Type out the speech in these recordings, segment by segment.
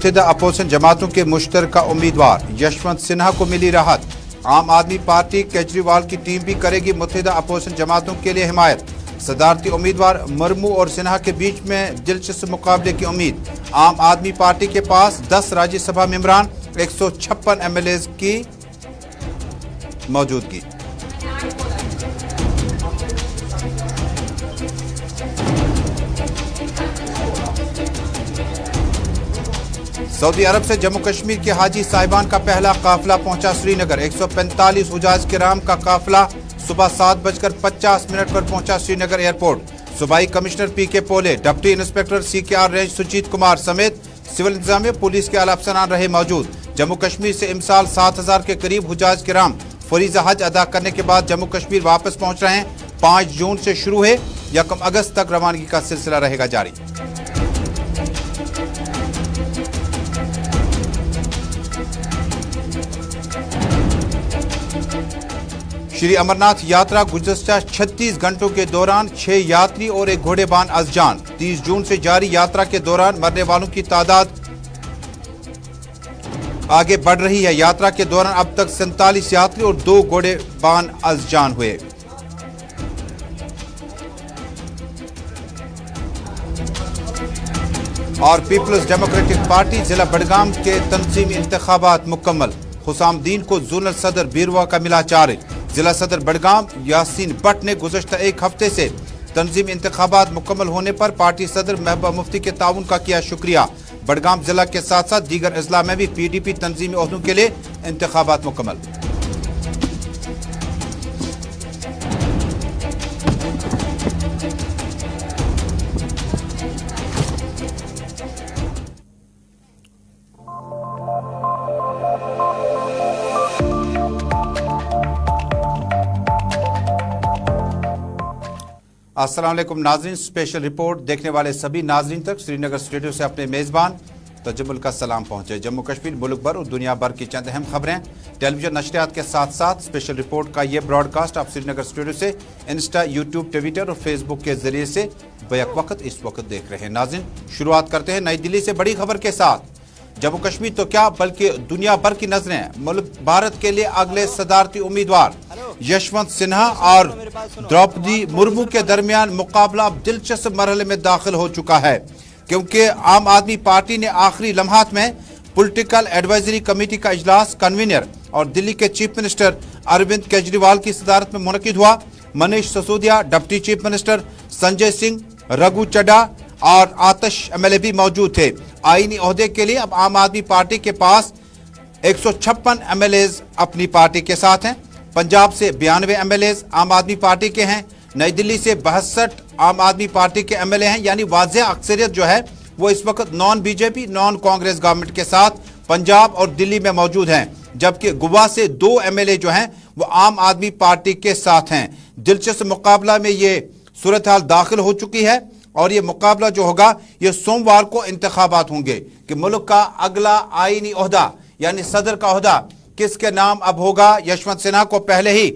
मुत्तहिदा opposition जमातों के मुश्तरका उम्मीदवार यशवंत सिन्हा को मिली राहत। आम आदमी पार्टी केजरीवाल की टीम भी करेगी मुत्तहिदा अपोजिशन जमातों के लिए हिमायत। सदारती उम्मीदवार मुर्मू और सिन्हा के बीच में दिलचस्प मुकाबले की उम्मीद। आम आदमी पार्टी के पास 10 राज्यसभा मेंबरान, 156 MLAs की मौजूदगी। सऊदी अरब से जम्मू कश्मीर के हाजी साहिबान का पहला काफिला पहुंचा श्रीनगर। 145 हुजाज किराम का काफिला सुबह 7:50 पर पहुंचा श्रीनगर एयरपोर्ट। सूबाई commissioner PK Pole, deputy inspector CKR range Sujit Kumar समेत सिविल इंतजामिया पुलिस के आला अफसरान रहे मौजूद। जम्मू कश्मीर से इमसाल 7000 के करीब हुजाज किराम फरीज़ा हज अदा करने के बाद जम्मू कश्मीर वापस पहुंच रहे हैं। 5 जून से शुरू है, 1 अगस्त तक रवानगी का सिलसिला रहेगा जारी। श्री अमरनाथ यात्रा गुज़श्ता 36 घंटों के दौरान 6 यात्री और एक घोड़ेबान अज़जान। 30 जून से जारी यात्रा के दौरान मरने वालों की तादाद आगे बढ़ रही है। यात्रा के दौरान अब तक 47 यात्री और 2 घोड़ेबान अज़जान हुए। और पीपल्स डेमोक्रेटिक पार्टी जिला बडगाम के तंजीमी इंतखाबात मुकम्मल। हुसामुद्दीन को जोनल सदर बीरवा का मिला चार्ज। जिला सदर बडगाम यासीन भट्ट ने गुज़श्ता एक हफ्ते से तंजीमी इंतखाबात मुकम्मल होने पर पार्टी सदर महबूबा मुफ्ती के ताउन का किया शुक्रिया। बडगाम जिला के साथ साथ दीगर अजला में भी PDP तंजीमी ओहदों के लिए इंतखाबात मुकम्मल। अस्सलाम वालेकुम नाज़रीन, स्पेशल रिपोर्ट देखने वाले सभी नाज़रीन तक श्रीनगर स्टूडियो से अपने मेज़बान तजम्मुल का सलाम पहुंचे। जम्मू कश्मीर, मुल्क भर और दुनिया भर की चंद अहम खबरें टेलीविजन नशरियात के साथ साथ स्पेशल रिपोर्ट का ये ब्रॉडकास्ट आप श्रीनगर स्टूडियो से इंस्टा, यूट्यूब, ट्विटर और फेसबुक के जरिए से बैक वक्त इस वक्त देख रहे हैं। नाज़रीन, शुरुआत करते हैं नई दिल्ली से बड़ी खबर के साथ। जम्मू कश्मीर तो क्या बल्कि दुनिया भर की नजरें मुल्क भारत के लिए अगले सदारती उम्मीदवार यशवंत सिन्हा और द्रौपदी मुर्मू के दरमियान मुकाबला अब दिलचस्प मरहले में दाखिल हो चुका है, क्योंकि आम आदमी पार्टी ने आखिरी लम्हात में पॉलिटिकल एडवाइजरी कमेटी का इजलास कन्वीनर और दिल्ली के चीफ मिनिस्टर अरविंद केजरीवाल की सदारत में मुनक्किद हुआ। Manish Sisodia, deputy chief minister Sanjay Singh, Raghu Chadha और आतिश MLA भी मौजूद थे। आईनी ओहदे के लिए अब आम आदमी पार्टी के पास 156 MLAs अपनी पार्टी के साथ हैं। पंजाब से 92 MLAs आम आदमी पार्टी के हैं। नई दिल्ली से 62 आम आदमी पार्टी के MLA हैं, यानी वाज़ेह अक्सरियत जो है वो इस वक्त non BJP, non Congress government के साथ पंजाब और दिल्ली में मौजूद हैं। जबकि गोवा से 2 MLA जो हैं वो आम आदमी पार्टी के साथ हैं। दिलचस्प मुकाबला में ये सूरत हाल दाखिल हो चुकी है और ये मुकाबला जो होगा ये सोमवार को इंतखाबात होंगे कि मुल्क का अगला आईनी ओहदा यानी सदर का ओहदा किसके नाम अब होगा। यशवंत सिन्हा को पहले ही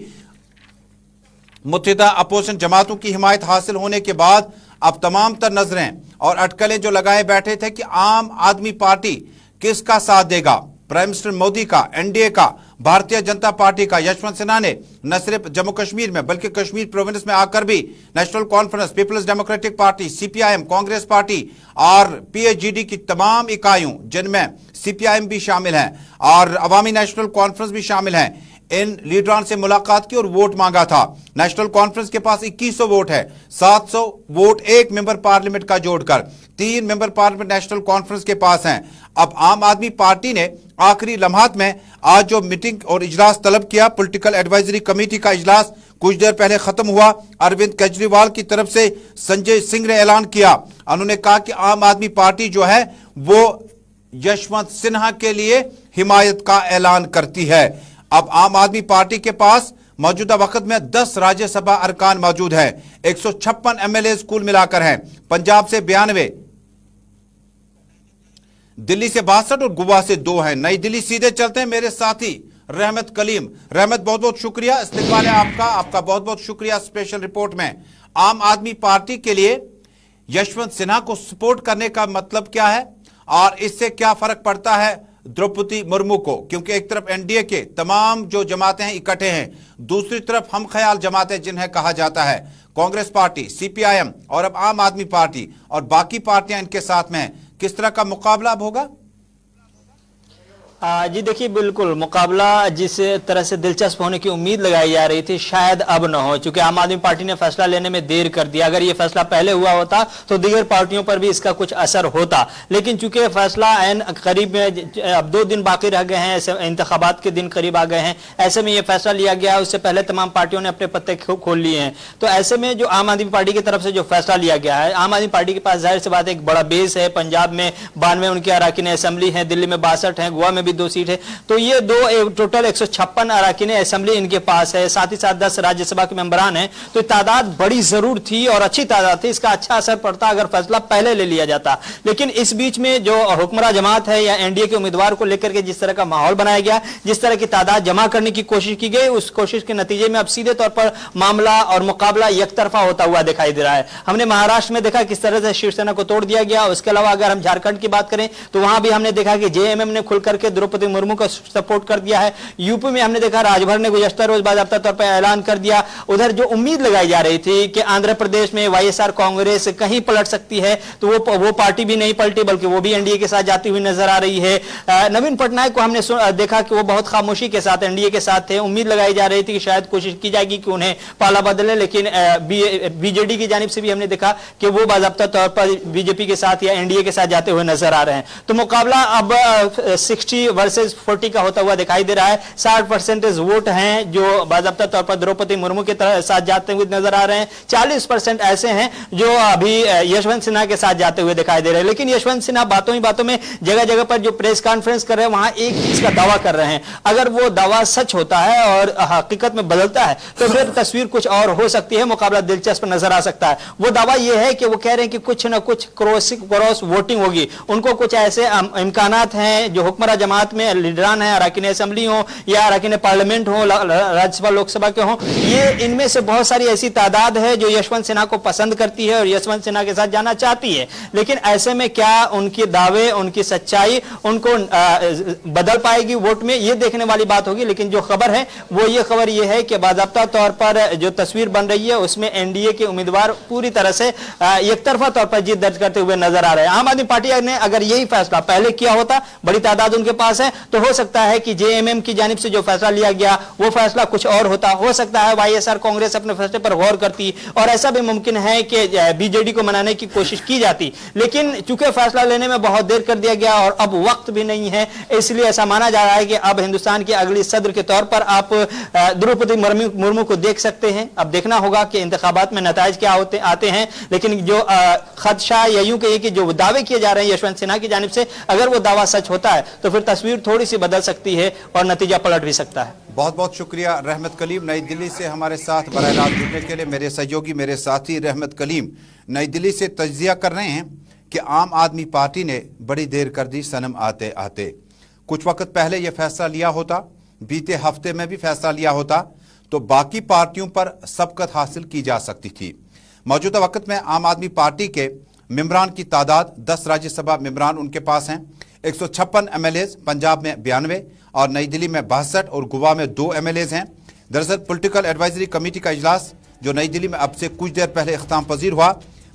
मुत्तहिदा अपोजिशन जमातों की हिमायत हासिल होने के बाद अब तमाम तर नजरें और अटकलें जो लगाए बैठे थे कि आम आदमी पार्टी किसका साथ देगा। प्राइम मिनिस्टर मोदी का, NDA का, भारतीय जनता पार्टी का। यशवंत सिन्हा ने न सिर्फ जम्मू कश्मीर में बल्कि कश्मीर प्रोविंस में आकर भी national conference, peoples democratic party, CPIM, Congress party और PAGD की तमाम इकाइयों जिनमें CPIM भी शामिल हैं और अवामी नेशनल कॉन्फ्रेंस भी शामिल हैं, इन लीडरान से मुलाकात की और वोट मांगा था। नेशनल कॉन्फ्रेंस के पास 2100 वोट है, 700 वोट एक मेंबर पार्लियामेंट का जोड़कर, 3 मेंबर पार्लियामेंट नेशनल कॉन्फ्रेंस के पास हैं। अब आम आदमी पार्टी ने आखिरी लम्हात में आज जो मीटिंग और इजलास तलब किया, पॉलिटिकल एडवाइजरी कमेटी का इजलास कुछ देर पहले खत्म हुआ। अरविंद केजरीवाल की तरफ से संजय सिंह ने ऐलान किया, उन्होंने कहा कि आम आदमी पार्टी जो है वो यशवंत सिन्हा के लिए हिमायत का ऐलान करती है। अब आम आदमी पार्टी के पास मौजूदा वक्त में 10 राज्यसभा अरकान मौजूद है, 156 MLAs कुल मिलाकर हैं। पंजाब से 92, दिल्ली से 62 और गोवा से 2 हैं। नई दिल्ली सीधे चलते हैं मेरे साथी रहमत कलीम। रहमत, बहुत बहुत शुक्रिया, इस्तेमाल है आपका बहुत बहुत शुक्रिया। स्पेशल रिपोर्ट में आम आदमी पार्टी के लिए यशवंत सिन्हा को सपोर्ट करने का मतलब क्या है और इससे क्या फर्क पड़ता है द्रौपदी मुर्मू को, क्योंकि एक तरफ एनडीए के तमाम जो जमातें हैं इकट्ठे हैं, दूसरी तरफ हम ख्याल जमातें जिन्हें कहा जाता है कांग्रेस पार्टी, सीपीआईएम और अब आम आदमी पार्टी और बाकी पार्टियां इनके साथ में हैं। किस तरह का मुकाबला अब होगा? जी देखिए, बिल्कुल मुकाबला जिस तरह से दिलचस्प होने की उम्मीद लगाई जा रही थी शायद अब न हो, क्योंकि आम आदमी पार्टी ने फैसला लेने में देर कर दिया। अगर ये फैसला पहले हुआ होता तो दीगर पार्टियों पर भी इसका कुछ असर होता, लेकिन चूंकि फैसला करीब में अब 2 दिन बाकी रह गए हैं, इंतखाबात के दिन करीब आ गए हैं, ऐसे में ये फैसला लिया गया। उससे पहले तमाम पार्टियों ने अपने पत्ते खोल लिए हैं। तो ऐसे में जो आम आदमी पार्टी की तरफ से जो फैसला लिया गया है, आम आदमी पार्टी के पास जाहिर सी बात एक बड़ा बेस है। पंजाब में 92 उनके अराकीन असेंबली है, दिल्ली में 62 है, गोवा में भी 2 सीट है, तो ये टोटल 156 अराकीन असेंबली इनके पास है। साथ ही साथ 10 राज्यसभा के मेंबरान हैं, तो तादाद बड़ी जरूर थी और अच्छी तादाद थी। इसका अच्छा असर पड़ता अगर फैसला पहले ले लिया जाता। लेकिन इस बीच में जो हुक्मरान जमात है या एनडीए के उम्मीदवार को लेकर के जिस तरह का माहौल बनाया गया, जिस तरह की तादाद जमा करने की कोशिश की गई, उस कोशिश के नतीजे में अब सीधे तौर पर मामला और मुकाबला एकतरफा होता हुआ दिखाई दे रहा है। हमने महाराष्ट्र में देखा किस तरह से शिवसेना को तोड़ दिया गया। उसके अलावा अगर हम झारखंड की बात करें तो वहां भी हमने देखा कि जेएमएम ने खुल करके द्रौपदी मुर्मू को सपोर्ट कर दिया है। यूपी में हमने देखा राजभर ने गुज़श्ता रोज बाज़ाब्ता तौर पर ऐलान कर दिया। उधर जो उम्मीद लगाई जा रही थी कि आंध्र प्रदेश में वाईएसआर कांग्रेस कहीं पलट सकती है, तो वो पार्टी भी नहीं पलटी, बल्कि वो भी एनडीए के साथ जाती हुई नजर आ रही है। नवीन पटनायक को हमने देखा कि वो बहुत खामोशी के साथ एनडीए के साथ थे। उम्मीद लगाई जा रही थी कि शायद कोशिश की जाएगी कि उन्हें पाला बदले, लेकिन बीजेडी की जानिब से भी हमने देखा कि वो बाज़ाब्ता तौर पर बीजेपी के साथ या एनडीए के साथ जाते हुए नजर आ रहे हैं। तो मुकाबला अब 60 वर्सेस 40 का होता हुआ दिखाई दे रहा है। 60% वोट हैं जो बाज़ाब्ता तौर पर द्रौपदी मुर्मू के साथ जाते हुए नजर आ रहे हैं। 40% ऐसे हैं जो अभी यशवंत सिन्हा के साथ जाते हुए दिखाई दे रहे हैं। लेकिन यशवंत सिन्हा बातों ही बातों में जगह जगह पर जो प्रेस कॉन्फ्रेंस कर रहे हैं वहां एक चीज का दावा कर रहे हैं। अगर वो दावा सच होता है और हकीकत में बदलता है तो फिर तस्वीर कुछ और हो सकती है, मुकाबला दिलचस्प नजर आ सकता है। वो दावा यह है कि वो कह रहे हैं कि कुछ ना कुछ क्रॉस वोटिंग होगी। उनको कुछ ऐसे इम्कानात हैं जो हुक्मरान जमात में लीडरान है, अराकीन असेंबली हो या अराकीन पार्लियामेंट हो, राज्यसभा लोकसभा के हो, ये इनमें से बहुत सारी ऐसी तादाद है जो यशवंत सिन्हा को पसंद करती है और यशवंत सिन्हा के साथ जाना चाहती है। लेकिन ऐसे में क्या उनके दावे, उनकी सच्चाई उनको बदल पाएगी वोट में, ये देखने वाली बात होगी। लेकिन जो खबर है वो ये खबर ये है कि बाज़ाब्ता तौर पर जो तस्वीर बन रही है उसमें एनडीए के उम्मीदवार पूरी तरह से एक तरफा तौर पर जीत दर्ज करते हुए नजर आ रहे हैं। आम आदमी पार्टी ने अगर यही फैसला पहले किया होता, बड़ी तादाद उनके पास है, तो हो सकता है कि जेएमएम की जानिब से जो फैसला लिया गया वो फैसला कुछ और होता। हो सकता है वाईएसआर कांग्रेस अपने फैसले पर गौर करती और ऐसा भी मुमकिन है कि बीजेडी को मनाने की कोशिश की जाती। लेकिन चूंकि फैसला लेने में बहुत देर कर दिया गया और अब वक्त भी नहीं है, इसलिए ऐसा माना जा रहा है कि अब हिंदुस्तान की अगली सदर के तौर पर आप द्रौपदी मुर्मू को देख सकते हैं। अब देखना होगा कि इंतखाबात में नताइज क्या आते हैं। लेकिन जो खदशा या यूं कहिए कि जो दावे किए जा रहे हैं यशवंत सिन्हा की जानिब से, अगर वो दावा सच होता है तो फिर तस्वीर थोड़ी सी बदल सकती है और नतीजा पलट भी सकता है। बहुत बहुत शुक्रिया रहमत कलीम नई दिल्ली से हमारे साथ बराह रास्त जुड़ने के लिए। मेरे सहयोगी, मेरे साथी रहमत कलीम नई दिल्ली से तज्जिया कर रहे हैं कि आम आदमी पार्टी ने बड़ी देर कर दी सनम आते आते। कुछ वक्त पहले यह फैसला लिया होता, बीते हफ्ते में भी फैसला लिया होता, तो बाकी पार्टियों पर सबकत हासिल की जा सकती थी। मौजूदा वक्त में आम आदमी पार्टी के मेंबरान की तादाद 10 राज्यसभा मेंबरान उनके पास हैं। 156 एमएलएज, पंजाब में 92 और नई दिल्ली में 62 और गोवा में 2 एमएलएज हैं। दरअसल पॉलिटिकल एडवाइजरी कमेटी का इजलास जो नई दिल्ली में अब से कुछ देर पहले इख्तिताम पजीर हुआ,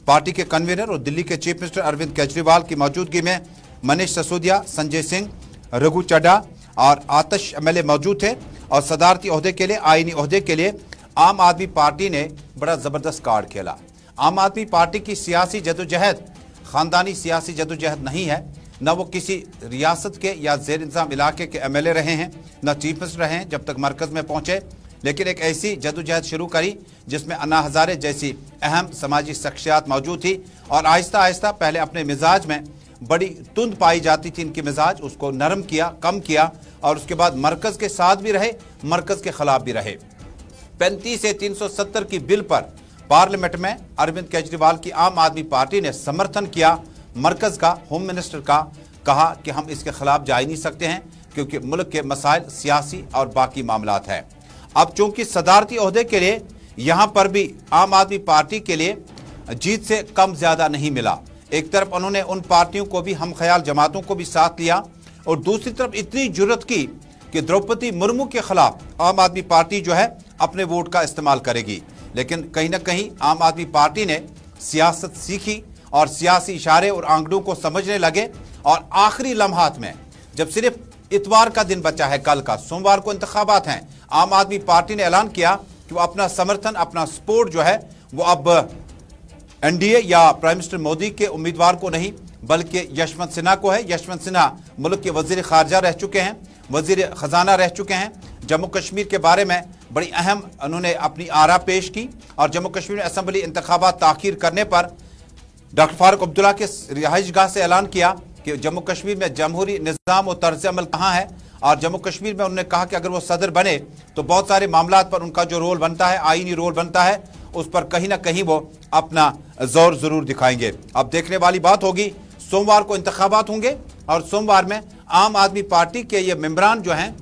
पार्टी के कन्वीनर और दिल्ली के चीफ मिनिस्टर अरविंद केजरीवाल की मौजूदगी में मनीष सिसोदिया, संजय सिंह, रघु चड्ढा और आतिश एमएलए मौजूद थे। और सदारती ओहदे के लिए, आईनी ओहदे के लिए आम आदमी पार्टी ने बड़ा ज़बरदस्त कार्ड खेला। आम आदमी पार्टी की सियासी जदोजहद ख़ानदानी सियासी जदोजहद नहीं है। न वो किसी रियासत के या ज़ेर इंतज़ाम इलाके के एमएलए रहे हैं, न चीफ मिनिस्टर रहे हैं जब तक मरकज़ में पहुँचे, लेकिन एक ऐसी जदोजहद शुरू करी जिसमें अन्ना हज़ारे जैसी अहम समाजी शख्सियात मौजूद थी। और आहिस्ता आहिस्ता पहले अपने मिजाज में बड़ी तुंद पाई जाती थी इनकी मिजाज, उसको नरम किया, कम किया और उसके बाद मरकज़ के साथ भी रहे, मरकज़ के ख़िलाफ़ भी रहे। 35 से 370 की बिल पर पार्लियामेंट में अरविंद केजरीवाल की आम आदमी पार्टी ने समर्थन किया मरकज़ का, होम मिनिस्टर का, कहा कि हम इसके खिलाफ जा ही नहीं सकते हैं क्योंकि मुल्क के मसाइल सियासी और बाकी मामलात हैं। अब चूंकि सदारती ओहदे के लिए यहाँ पर भी आम आदमी पार्टी के लिए जीत से कम ज़्यादा नहीं मिला। एक तरफ उन्होंने उन पार्टियों को भी, हम ख्याल जमातों को भी साथ लिया, और दूसरी तरफ इतनी जुर्रत की कि द्रौपदी मुर्मू के खिलाफ आम आदमी पार्टी जो है अपने वोट का इस्तेमाल करेगी। लेकिन कहीं ना कहीं आम आदमी पार्टी ने सियासत सीखी और सियासी इशारे और आंकड़ों को समझने लगे, और आखिरी लम्हात में जब सिर्फ इतवार का दिन बचा है, कल का सोमवार को इंतखाबात हैं, आम आदमी पार्टी ने ऐलान किया कि वो अपना समर्थन, अपना सपोर्ट जो है वो अब एनडीए या प्राइम मिनिस्टर मोदी के उम्मीदवार को नहीं बल्कि यशवंत सिन्हा को है। यशवंत सिन्हा मुल्क के वजीर खारजा रह चुके हैं, वजीर खजाना रह चुके हैं। जम्मू कश्मीर के बारे में बड़ी अहम उन्होंने अपनी आरा पेश की, और जम्मू कश्मीर में असम्बली इंतखाबात ताखीर करने पर डॉक्टर फारूक अब्दुल्ला के रिहाइश गाह से ऐलान किया कि जम्मू कश्मीर में जमहूरी निज़ाम और तर्ज अमल कहाँ है। और जम्मू कश्मीर में उन्होंने कहा कि अगर वो सदर बने तो बहुत सारे मामलात पर उनका जो रोल बनता है, आईनी रोल बनता है, उस पर कहीं ना कहीं वो अपना जोर जरूर दिखाएंगे। अब देखने वाली बात होगी, सोमवार को इंतखाबात होंगे और सोमवार में आम आदमी पार्टी के ये मेंबरान जो हैं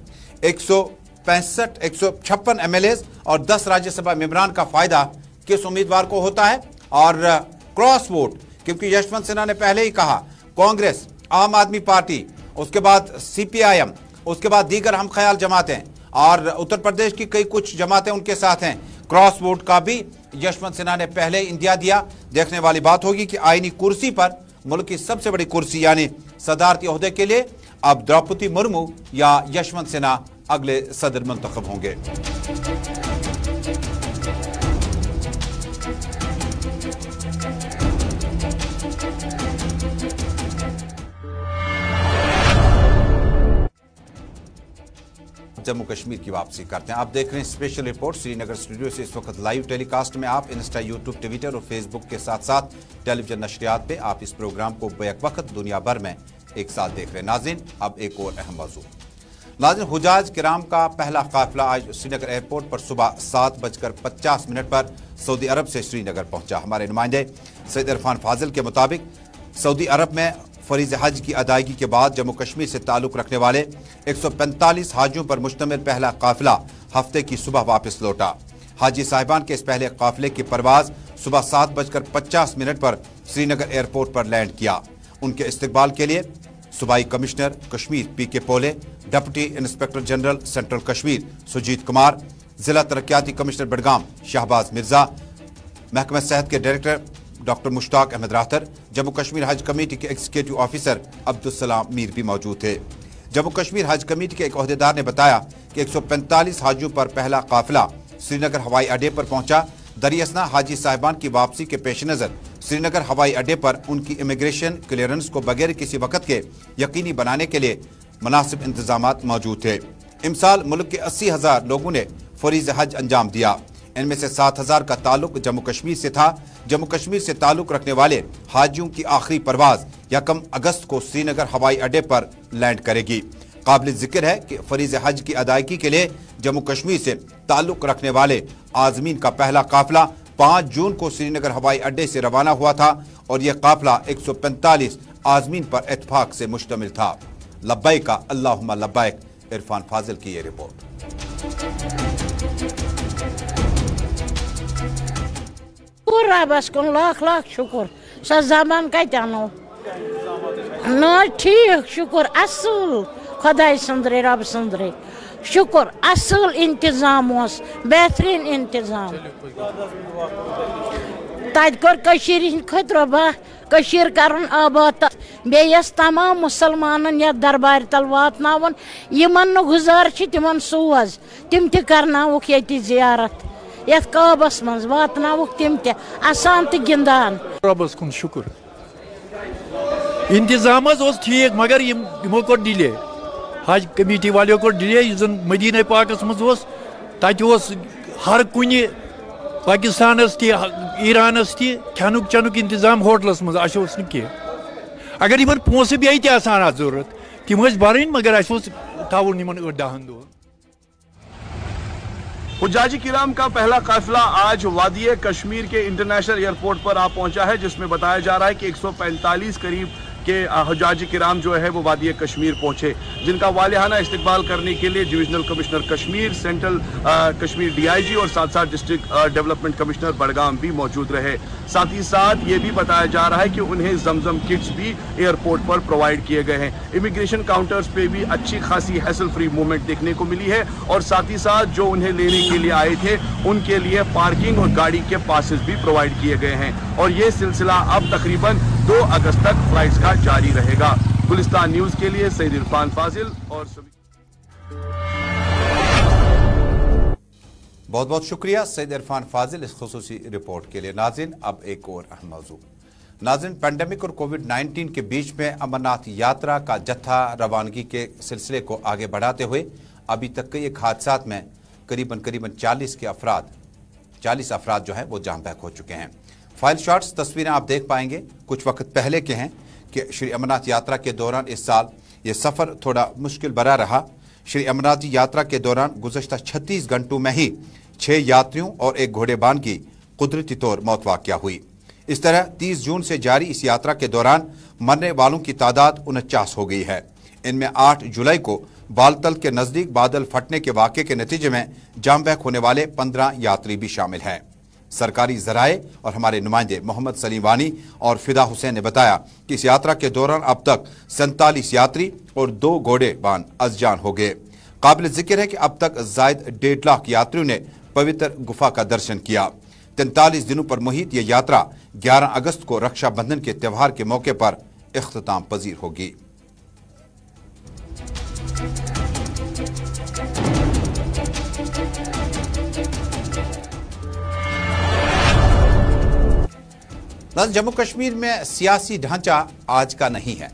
156 एमएलएज और 10 राज्यसभा मेंबरान का फायदा किस उम्मीदवार को होता है। और क्रॉस वोट, क्योंकि यशवंत सिन्हा ने पहले ही कहा कांग्रेस, आम आदमी पार्टी, उसके बाद सीपीआईएम, उसके बाद दीगर हम ख्याल जमातें और उत्तर प्रदेश की कई कुछ जमातें उनके साथ हैं। क्रॉस वोट का भी यशवंत सिन्हा ने पहले इंदिया दिया। देखने वाली बात होगी कि आईनी कुर्सी पर, मुल्क की सबसे बड़ी कुर्सी यानी सदारती ओहदे के लिए अब द्रौपदी मुर्मू या यशवंत सिन्हा अगले सदर मुंतखब होंगे। जम्मू कश्मीर की वापसी करते हैं। आप देख रहे हैं स्पेशल रिपोर्ट श्रीनगर स्टूडियो से। इस वक्त लाइव टेलीकास्ट में आप इंस्टा, यूट्यूब, ट्विटर और फेसबुक के साथ साथ टेलीविजन नशरियात पे आप इस प्रोग्राम को बैक वक्त दुनिया भर में एक साथ देख रहे हैं। नाज़रीन, अब एक और अहम मौजू। नाज़रीन, हुजाज किराम का पहला काफिला आज श्रीनगर एयरपोर्ट पर सुबह 7:50 पर सऊदी अरब से श्रीनगर पहुंचा। हमारे नुमाइंदे सैयद इरफान फाजिल के मुताबिक सऊदी अरब में फरीज़ हज की अदायगी के बाद जम्मू कश्मीर से ताल्लुक़ रखने वाले 145 हाजियों पर मुश्तमिल पहला काफिला हफ्ते की सुबह वापस लौटा। हाजी साहिबान के इस पहले काफिले की परवाज सुबह 7:50 पर श्रीनगर एयरपोर्ट पर लैंड किया। उनके इस्तकबाल के लिए सूबाई commissioner Kashmir PK Pole, deputy inspector general central Kashmir Sujit Kumar, जिला तरक्याती कमिश्नर बडगाम शाहबाज मिर्जा, महकमा सेहत के director doctor Mushtaq Ahmad Rather, Jammu Kashmir Haj committee के एग्जीक्यूटिव ऑफिसर अब्दुल सलाम मीर भी मौजूद थे। जम्मू कश्मीर हज कमेटी के एक अहदेदार ने बताया कि 145 हाजियों पर पहला काफिला श्रीनगर हवाई अड्डे पर पहुंचा। दरियासना हाजी साहिबान की वापसी के पेश नज़र श्रीनगर हवाई अड्डे पर उनकी इमिग्रेशन क्लियरेंस को बगैर किसी वक्त के यकीनी बनाने के लिए मुनासिब इंतजामात मौजूद थे। इमसाल मुल्क के 80,000 लोगों ने फरीज़ हज अंजाम दिया। इनमें से 7,000 का ताल्लुक जम्मू कश्मीर से था। जम्मू कश्मीर से ताल्लुक रखने वाले हाजियों की आखिरी परवाज 1 अगस्त को श्रीनगर हवाई अड्डे पर लैंड करेगी। काबिल जिक्र है कि फरीज़ हज की अदायगी के लिए जम्मू कश्मीर से ताल्लुक रखने वाले आज़मीन का पहला काफिला 5 जून को श्रीनगर हवाई अड्डे से रवाना हुआ था और यह काफिला 145 आज़मीन पर इत्तेफाक से मुश्तमिल था। लब्बैक का अल्लाहुम्मा लब्बैक। इरफान फाजिल की ये रिपोर्ट। रबस कुन लाख लाख शुक्र स जमान कनो न ठीक शुक्र असल खुदाई सुंदरे रब सुंदरे शुक्र असल इंतजाम बेहतरीन इंतजाम तत कर खतरबा कर आबाद बेस तमाम मुसलमान या दरबार तल वातन यमन गुजार तिमन सोज तिम तक ये जियारत यथ काबस मज वातनावुक तिम असान तो गिंदान रबस कुन शुक्र इंतजाम ठीक मगर यमो कोर डिले हज कमेटी वालों को डिले जन मदीना पाकस मज तत हर कुन पाकिस्तानस ईरानस खनुक चनुक इंतजाम होटलस मज अस अगर इन पोस भी आसान जरूरत तम भरन मगर थवन इन 10 दोहन। हुज्जाजी किराम का पहला काफिला आज वादी कश्मीर के इंटरनेशनल एयरपोर्ट पर आ पहुंचा है, जिसमें बताया जा रहा है कि 145 करीब कि हजाज किराम जो है वो वादी कश्मीर पहुंचे, जिनका वालिहाना इस्तकबाल करने के लिए divisional commissioner Kashmir, central Kashmir DIG और साथ साथ डिस्ट्रिक्ट डेवलपमेंट कमिश्नर बडगाम भी मौजूद रहे। साथ ही साथ ये भी बताया जा रहा है कि उन्हें जमजम किट्स भी एयरपोर्ट पर प्रोवाइड किए गए हैं। इमिग्रेशन काउंटर्स पे भी अच्छी खासी हैसल फ्री मूवमेंट देखने को मिली है और साथ ही साथ जो उन्हें लेने के लिए आए थे उनके लिए पार्किंग और गाड़ी के पासेस भी प्रोवाइड किए गए हैं और ये सिलसिला अब तकरीबन 2 अगस्त तक फ्लाइट्स का जारी रहेगा। गुलिस्तान न्यूज के लिए सईद इरफान फाजिल और बहुत बहुत शुक्रिया सईद इरफान फाजिल इस खुसूसी रिपोर्ट के लिए। नाज़रीन, अब एक और अहम मौजू। नाज़रीन, पैंडेमिक और कोविड-19 के बीच में अमरनाथ यात्रा का जत्था रवानगी के सिलसिले को आगे बढ़ाते हुए अभी तक कई एक हादसात में करीबन 40 अफराद जो हैं वो जान बहक हो चुके हैं। फाइल शॉट्स तस्वीरें आप देख पाएंगे कुछ वक्त पहले के हैं कि श्री अमरनाथ यात्रा के दौरान इस साल ये सफ़र थोड़ा मुश्किल भरा रहा। श्री अमरनाथ यात्रा के दौरान गुज़श्ता 36 घंटों में ही 6 यात्रियों और 1 घोड़ेबान की कुदरती तौर मौत वाक़या हुई। इस तरह 30 जून से जारी इस यात्रा के दौरान मरने वालों की तादाद 49 हो गई है। इनमें 8 जुलाई को बालतल के नज़दीक बादल फटने के वाक़े के नतीजे में जाम बहक होने वाले 15 यात्री भी शामिल हैं। सरकारी ज़राए और हमारे नुमाइंदे मोहम्मद सलीम वानी और फिदा हुसैन ने बताया कि इस यात्रा के दौरान अब तक 47 यात्री और 2 घोड़ेबान अज़जान हो गए। काबिल ज़िक्र है कि अब तक ज़ायद 1.5 लाख यात्रियों ने पवित्र गुफा का दर्शन किया। 43 दिनों पर मुहित यह यात्रा 11 अगस्त को रक्षाबंधन के त्यौहार के मौके पर इख्तिताम पजीर होगी। जम्मू कश्मीर में सियासी ढांचा आज का नहीं है,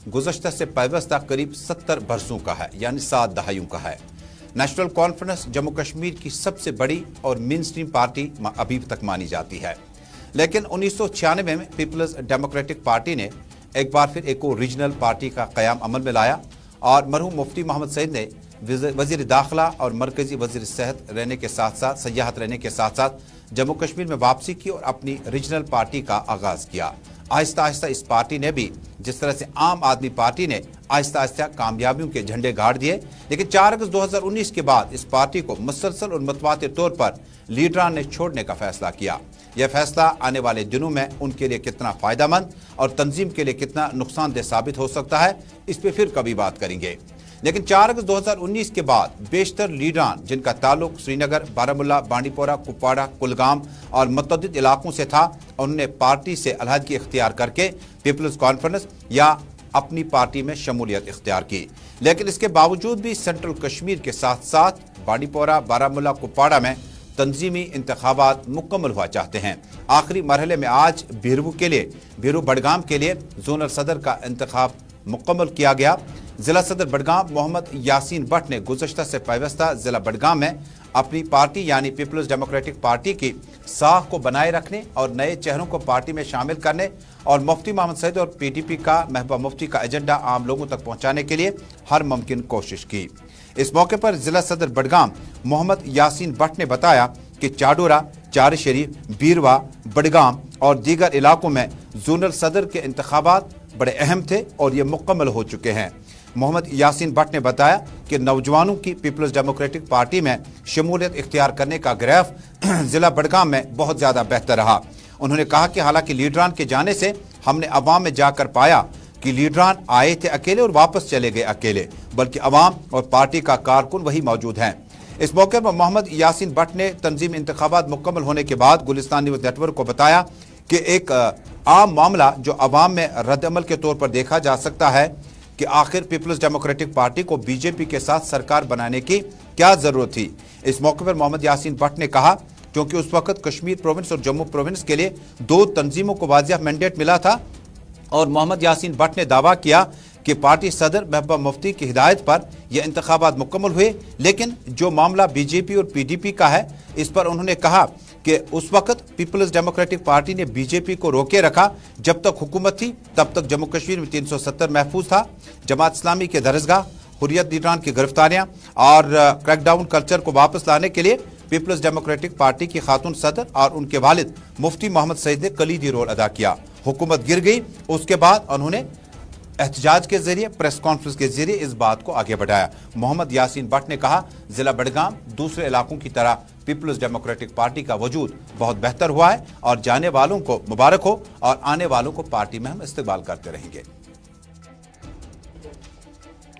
गुज़श्ता से पैवस्ता करीब 70 बरसों का है, यानी 7 दहाइयों का है। नेशनल कॉन्फ्रेंस जम्मू कश्मीर की सबसे बड़ी और मेन स्ट्रीम पार्टी अभी तक मानी जाती है, लेकिन 1996 में पीपल्स डेमोक्रेटिक पार्टी ने एक बार फिर एक और रीजनल पार्टी का क़याम अमल में लाया और मरहूम मुफ्ती मोहम्मद सईद ने वज़ीर दाखिला और मरकज़ी वज़ीर सेहत रहने के साथ साथ सयाहत रहने के साथ साथ जम्मू कश्मीर में वापसी की और अपनी रीजनल पार्टी का आगाज़ किया। आहिस्ता आहिस्ता इस पार्टी ने भी, जिस तरह से आम आदमी पार्टी ने आहिस्ता आहिस्ता कामयाबियों के झंडे गाड़ दिए, लेकिन 4 अगस्त 2019 के बाद इस पार्टी को मुसलसल और मुतवातिर तौर पर लीडरान ने छोड़ने का फैसला किया। यह फैसला आने वाले दिनों में उनके लिए कितना फ़ायदेमंद और तंजीम के लिए कितना नुकसानदेह साबित हो सकता है, इस पर फिर कभी बात करेंगे। लेकिन 4 अगस्त 2019 के बाद बेशतर लीडरान जिनका ताल्लुक श्रीनगर, बारामुल्ला, बांडीपोरा, कुपवाड़ा, कुलगाम और मुतअद्दिद इलाकों से था, उन्होंने पार्टी से अलहदगी इख्तियार करके पीपल्स कॉन्फ्रेंस या अपनी पार्टी में शमूलियत इख्तियार की। लेकिन इसके बावजूद भी सेंट्रल कश्मीर के साथ साथ बांडीपोरा, बारामुल्ला, कुपवाड़ा में तंजीमी इंतखाबात मुकम्मल हुआ चाहते हैं। आखिरी मरहले में आज भीरू बडगाम के लिए जोनल सदर का इंतखाब मुकम्मल किया गया। जिला सदर बडगाम मोहम्मद यासीन भट्ट ने गुज़श्ता से पैवस्ता जिला बडगाम में अपनी पार्टी यानी पीपल्स डेमोक्रेटिक पार्टी की साख को बनाए रखने और नए चेहरों को पार्टी में शामिल करने और मुफ्ती मोहम्मद सईद और PDP का महबूबा मुफ्ती का एजेंडा आम लोगों तक पहुंचाने के लिए हर मुमकिन कोशिश की। इस मौके पर जिला सदर बडगाम मोहम्मद यासीन भट्ट ने बताया कि चाडोरा, चार शरीफ, बीरवा, बडगाम और दीगर इलाकों में जोनल सदर के इंतखाबात बड़े अहम थे और ये मुकम्मल हो चुके हैं। मोहम्मद यासीन भट्ट ने बताया कि नौजवानों की पीपल्स डेमोक्रेटिक पार्टी में शमूलियत इख्तियार करने का ग्राफ जिला बडगाम में बहुत ज़्यादा बेहतर रहा। उन्होंने कहा कि हालांकि लीडरान के जाने से हमने अवाम में जाकर पाया कि लीडरान आए थे अकेले और वापस चले गए अकेले, बल्कि अवाम और पार्टी का कारकुन वही मौजूद हैं। इस मौके पर मोहम्मद यासीन भट्ट ने तंजीम इंतखाबात मुकम्मल होने के बाद गुलिस्तान न्यूज़ नेटवर्क को बताया कि एक आम मामला जो अवाम में रद्दअमल के तौर पर देखा जा सकता है कि आखिर पीपल्स डेमोक्रेटिक पार्टी को BJP के साथ सरकार बनाने की क्या ज़रूरत थी। इस मौके पर मोहम्मद यासीन भट्ट ने कहा क्योंकि उस वक्त कश्मीर प्रोविंस और जम्मू प्रोविंस के लिए 2 तंजीमों को वाज़िह मैंडेट मिला था और मोहम्मद यासीन भट्ट ने दावा किया कि पार्टी सदर महबूबा मुफ्ती की हिदायत पर यह इंतखाबात मुकम्मल हुए, लेकिन जो मामला BJP और PDP का है इस पर उन्होंने कहा कि उस वक्त पीपल्स डेमोक्रेटिक पार्टी ने BJP को रोके रखा। जब तक हुकूमत थी तब तक जम्मू कश्मीर में 370 महफूज था। जमात इस्लामी के दरसगाह, हुर्रियत लीडरान की गिरफ्तारियां और क्रैकडाउन कल्चर को वापस लाने के लिए पीपल्स डेमोक्रेटिक पार्टी की खातून सदर और उनके वालिद मुफ्ती मोहम्मद सईद ने कलीदी रोल अदा किया। हुकूमत गिर गई, उसके बाद उन्होंने एहतजाज के जरिए प्रेस कॉन्फ्रेंस के जरिए इस बात को आगे बढ़ाया। मोहम्मद यासीन भट्ट ने कहा, जिला बड़गाम दूसरे इलाकों की तरह पीपल्स डेमोक्रेटिक पार्टी का वजूद बहुत बेहतर हुआ है और जाने वालों को मुबारक हो और आने वालों को पार्टी में हम इस्तेमाल करते रहेंगे।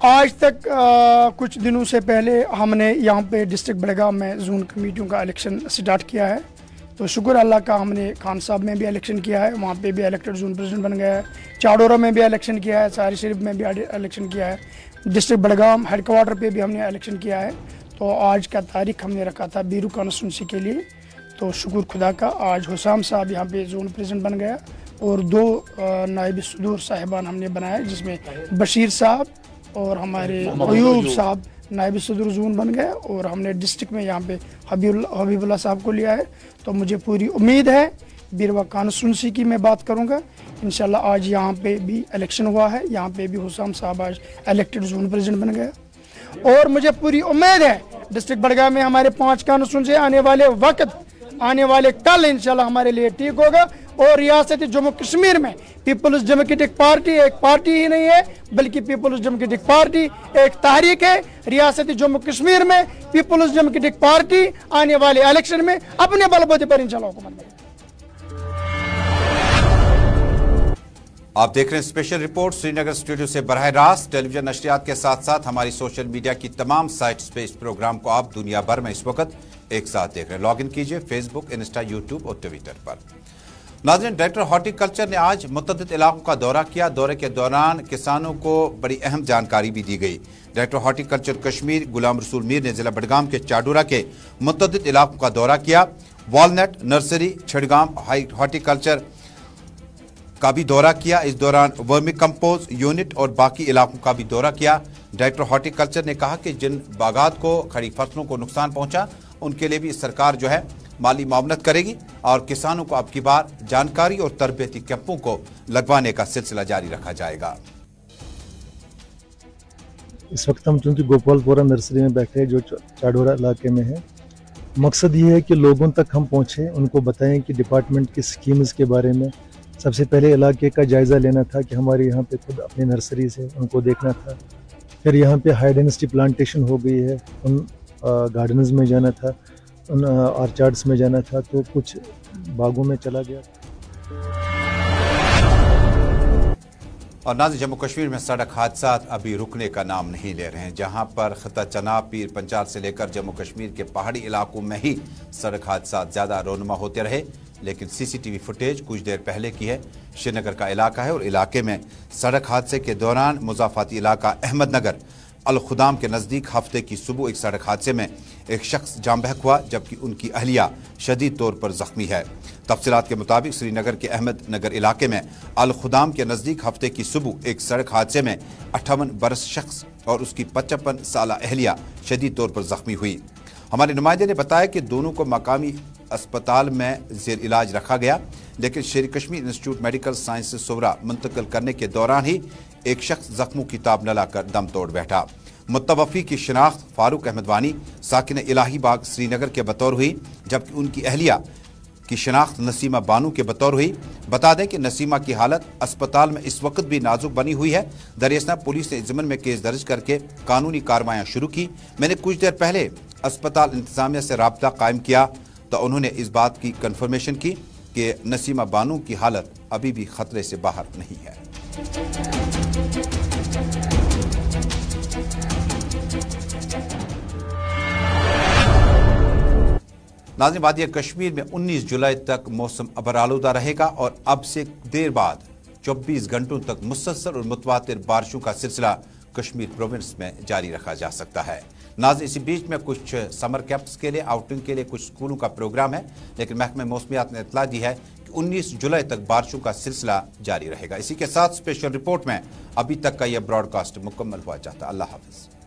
आज तक कुछ दिनों से पहले हमने यहाँ पे डिस्ट्रिक्ट बड़गाम में जोन कमेटियों का इलेक्शन स्टार्ट किया है, तो शुक्र अल्लाह का हमने खान साहब में भी इलेक्शन किया है, वहाँ पे भी इलेक्टेड जोन प्रेसिडेंट बन गया है। चाडोरा में भी इलेक्शन किया है, सारी शरीफ में भी इलेक्शन किया है, डिस्ट्रिक्ट बड़गाम हेडक्वार्टर पे भी हमने इलेक्शन किया है। तो आज का तारीख हमने रखा था बीरू कॉन्स्टिट्यूंसी के लिए, तो शुक्र खुदा का आज हुसाम साहब यहाँ पे जोन प्रेसिडेंट बन गया और 2 नायब सदूर साहिबान हमने बनाए, जिसमें बशीर साहब और हमारे अयूब साहब नायब सदर जोन बन गए और हमने डिस्ट्रिक्ट में यहाँ पे हबीबुल्लाह साहब को लिया है। तो मुझे पूरी उम्मीद है, बीरवा कॉन्स्टिट्यूंसी की मैं बात करूँगा, इंशाल्लाह आज यहाँ पे भी इलेक्शन हुआ है, यहाँ पे भी हुसाम साहब आज इलेक्टेड जोन प्रेसिडेंट बन गया और मुझे पूरी उम्मीद है डिस्ट्रिक्ट बड़गाम में हमारे 5 कॉन्स्टिट्यूंसी आने वाले वक्त, आने वाले कल इंशाल्लाह हमारे लिए ठीक होगा। और रियासती जम्मू कश्मीर में पीपल्स डेमोक्रेटिक पार्टी एक पार्टी ही नहीं है, बल्कि पीपल्स डेमोक्रेटिक पार्टी एक तहरीक है। रियासती जम्मू कश्मीर में पीपल्स डेमोक्रेटिक पार्टी आने वाले इलेक्शन में अपने बलबूते पर इंशाल्लाह हुकूमत करेगी। आप देख रहे हैं स्पेशल रिपोर्ट श्रीनगर स्टूडियो से बराह रास्त। टेलीविजन नशरियात के साथ साथ हमारी सोशल मीडिया की तमाम साइट्स पे इस प्रोग्राम को आप दुनिया भर में इस वक्त एक साथ देख रहे हैं। लॉग इन कीजिए फेसबुक, इंस्टा, यूट्यूब और ट्विटर पर। नाज़रीन, डायरेक्टर हॉर्टिकल्चर ने आज मुतअद्दिद इलाकों का दौरा किया। दौरे के दौरान किसानों को बड़ी अहम जानकारी भी दी गई। डायरेक्टर हॉर्टिकल्चर कश्मीर गुलाम रसूल मीर ने जिला बड़गाम के चाडोरा के मुतअद्दिद इलाकों का दौरा किया। वॉलनट नर्सरी, छिड़गाम हॉर्टिकल्चर का भी दौरा किया। इस दौरान वर्मी कंपोज यूनिट और बाकी इलाकों का भी दौरा किया। डायरेक्टर हॉर्टिकल्चर ने कहा कि जिन बागात को खड़ी फसलों को नुकसान पहुंचा, उनके लिए भी सरकार जो है माली मामनत करेगी और किसानों को अब की बार जानकारी और तरबियती कैंपों को लगवाने का सिलसिला जारी रखा जाएगा। इस वक्त हम चूंकि गोपालपुरा नर्सरी में बैठे हैं जो चाडोरा इलाके में है। मकसद ये है कि लोगों तक हम पहुँचें, उनको बताएं कि डिपार्टमेंट की स्कीम्स के बारे में। सबसे पहले इलाके का जायज़ा लेना था कि हमारे यहाँ पे खुद अपनी नर्सरी से उनको देखना था। फिर यहाँ पे हाई डेंसिटी प्लांटेशन हो गई है, उन गार्डन्स में जाना था, उन ऑर्चार्ड्स में जाना था, तो कुछ बागों में चला गया। और नाज़रीन, जम्मू कश्मीर में सड़क हादसा अभी रुकने का नाम नहीं ले रहे हैं। जहां पर खिता चनाब, पीर पंचाल से लेकर जम्मू कश्मीर के पहाड़ी इलाकों में ही सड़क हादसा ज़्यादा रोनुमा होते रहे, लेकिन सीसीटीवी फुटेज कुछ देर पहले की है। श्रीनगर का इलाका है और इलाके में सड़क हादसे के दौरान मुजाफाती इलाका अहमदनगर अल-खुदाम के नज़दीक हफ्ते की सुबह एक सड़क हादसे में एक शख्स जाम बहक हुआ, जबकि उनकी अहलिया शदीद तौर पर जख्मी है। तफसीलात के मुताबिक श्रीनगर के अहमदनगर इलाके में अल-खुदाम के नज़दीक हफ्ते की सुबह एक सड़क हादसे में 58 बरस शख्स और उसकी 55 साला अहलिया शदीद तौर पर जख्मी हुई। हमारे नुमाइंदे ने बताया कि दोनों को मकामी अस्पताल में जेर इलाज रखा गया, लेकिन शेर कश्मीर इंस्टीट्यूट मेडिकल साइंसेज सोवरा मुंतकिल करने के दौरान ही एक शख्स जख्मों की ताब न लाकर दम तोड़ बैठा। मुतवफ़ी की शिनाख्त फारूक अहमद वानी साकिन इलाही बाग श्रीनगर के बतौर हुई, जबकि उनकी अहलिया की शिनाख्त नसीमा बानू के बतौर हुई। बता दें कि नसीमा की हालत अस्पताल में इस वक्त भी नाजुक बनी हुई है। दरियासना पुलिस ने इस ज़िम्मन में केस दर्ज करके कानूनी कार्रवाइयाँ शुरू की। मैंने कुछ देर पहले अस्पताल इंतजामिया से राब्ता कायम किया तो उन्होंने इस बात की कन्फर्मेशन की कि नसीमा बानू की हालत अभी भी खतरे से बाहर नहीं है। नाज़रीन, वादिया कश्मीर में 19 जुलाई तक मौसम अबरालूदा रहेगा और अब से देर बाद 24 घंटों तक मुसलसल और मुतवातिर बारिशों का सिलसिला कश्मीर प्रोविंस में जारी रखा जा सकता है। नाज़रीन, इसी बीच में कुछ समर कैंप्स के लिए, आउटिंग के लिए कुछ स्कूलों का प्रोग्राम है, लेकिन महकमे मौसमियात ने इत्तला दी है कि 19 जुलाई तक बारिशों का सिलसिला जारी रहेगा। इसी के साथ स्पेशल रिपोर्ट में अभी तक का यह ब्रॉडकास्ट मुकम्मल हुआ चाहता। अल्लाह हाफ़िज़।